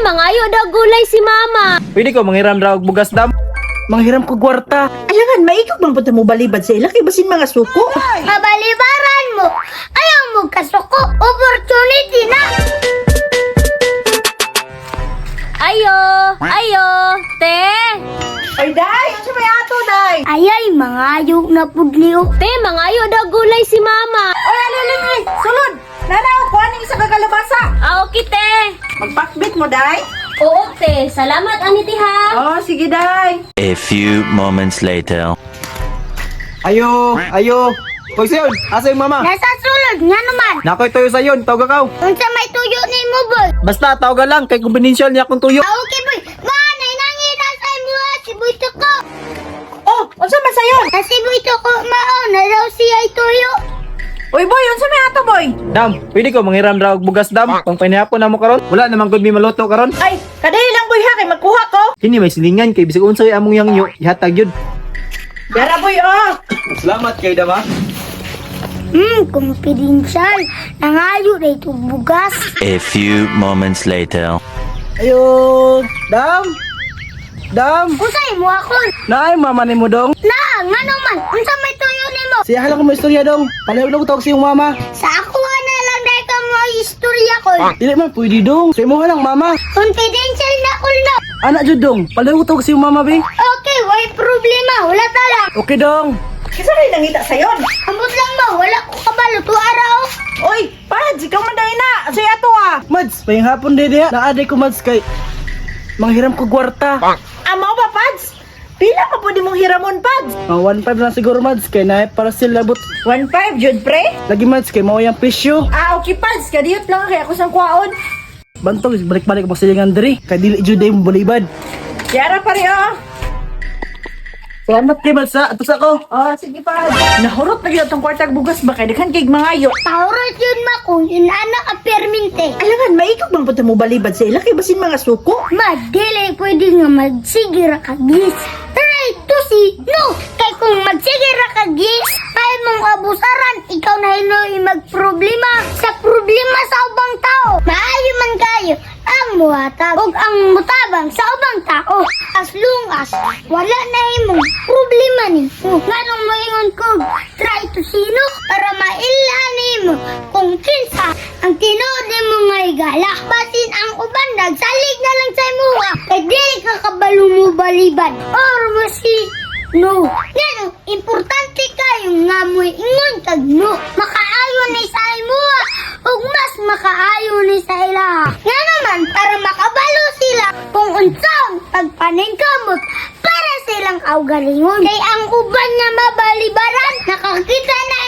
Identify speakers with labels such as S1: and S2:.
S1: mangayo daw gulay si mama.
S2: Pwede ko manghiram daw og bugas dam. Manghiram ko kwarta.
S3: Alangan, maikog bang punta mo balibad sa ila kay basin mga suko?
S4: Kabalibaran mo. Ayaw mo kasuko. Opportunity na.
S1: Ayo, te.
S3: Ay, day! Ano may ato, day?
S4: Ayay, mangayog na pudliw.
S1: Te, mangayo daw gulay si mama.
S3: Ay, alilili! Sulod! Nanaw, kuha ng isa kagalabasa.
S1: Okay, te.
S3: Magpakbit mo, day?
S1: Oo, te. Salamat, aniti ha.
S3: Oh, sige, day.
S5: A few moments later.
S2: Ayo. Koy sayon, asa yung mama?
S4: Nasa sulod nga naman.
S2: Nakoy tuyo sayon, tawag ka.
S4: Unsa may tuyo ni mo, boy?
S2: Basta tawag lang kay kombinasyon niya akong tuyo.
S4: Okay, boy. Manay, nangita sa mo si Boy Tuko.
S3: Oh, unsa man sayo?
S4: Si Boy Tuko, mao na daw siya tuyo.
S3: Uy, boy, unsa may ato, boy?
S2: Dam, pwede ko manghiram daw og bugas dam. Pang panihapon na mo karon. Wala namang gud mi maluto karon.
S3: Ay, kadali lang, boy, ha, kay magkuha ko.
S2: Kini may silingan kay bisig unsay among yangyo, ihatag yun.
S3: Yara, boy, oh.
S2: Salamat kay dama.
S4: Confidential. Nangayo na ito bugas.
S5: A few moments later.
S2: Ayo, dam.
S4: Usay mo ako.
S2: Naay mama nimo dong.
S4: Na, nga naman. Unsa may tuyo ni mo?
S2: Siya hala ko mo istorya dong. Palihog lang tawag sa iyong mama.
S4: Sa ako na lang dahil ka mo istorya ko.
S2: Dili man pwede dong. Sa imo lang mama.
S4: Confidential na ko na.
S2: Anak jud dong. Palihog tawag sa iyong mama be.
S4: Okay, way problema. Wala ta lang.
S2: Okay dong.
S3: Kisa rin nangita sayon.
S4: Ambot lang mo. Wala ko kabalo to araw.
S3: Uy, Pads, ikaw man day na. Say ato, ah.
S2: Mads, payong hapon dede ha. Naaday ko Mads kay manghiram ko kwarta.
S3: Amo ba, Pads? Pila pa pwede mong hiramon, Pads?
S2: 1.5 na siguro Mads kay naay para sila labot.
S3: 1.5, jud, pre?
S2: Lagi Mads kay mao yang presyo.
S3: Ah, okay, Pads. Kadiyot lang kay ako sang kuwaon.
S2: Bantog balik-balik mo silingan diri kay dili jud day mo balibad.
S3: Yara, pare, oh.
S2: Salamat kay Mads ha. Atos ako.
S3: Oh, sige, Pads. Nahurot na yun itong kwartag bugas ba? Kaya daghan kay mangayo.
S4: Taurot yun ma kung yun anak a perminte.
S3: Alangan, maikog bang punta mo balibad sa ila kay basin mga suko?
S4: Madili pwede nga magsigira ka gis. Try to see. No! Kay kung magsigira ka gis, kaya mong abusaran, ikaw na hinoy magproblema sa problema sa ubang tao. Maayo man kayo ang muhatag ug ang mutabang sa ubang tao. As long as wala na imong problema ni nganong moingon ko try to sino para mailan nimo kung kinsa ang tinuod nimo nga higala. Basin ang uban nagsalig na lang sa imuha kay dili ka kabalo mo balibad or masi no. Ngano, importante kayo nga mo ingon kag no. Makaayo ni sa imuha ug mas makaayo ni sa ilaha. Nga naman para makabalo sila kung unsang pagpaningkamot para silang awgalingon. Kay ang uban nga mabalibaran nakakita na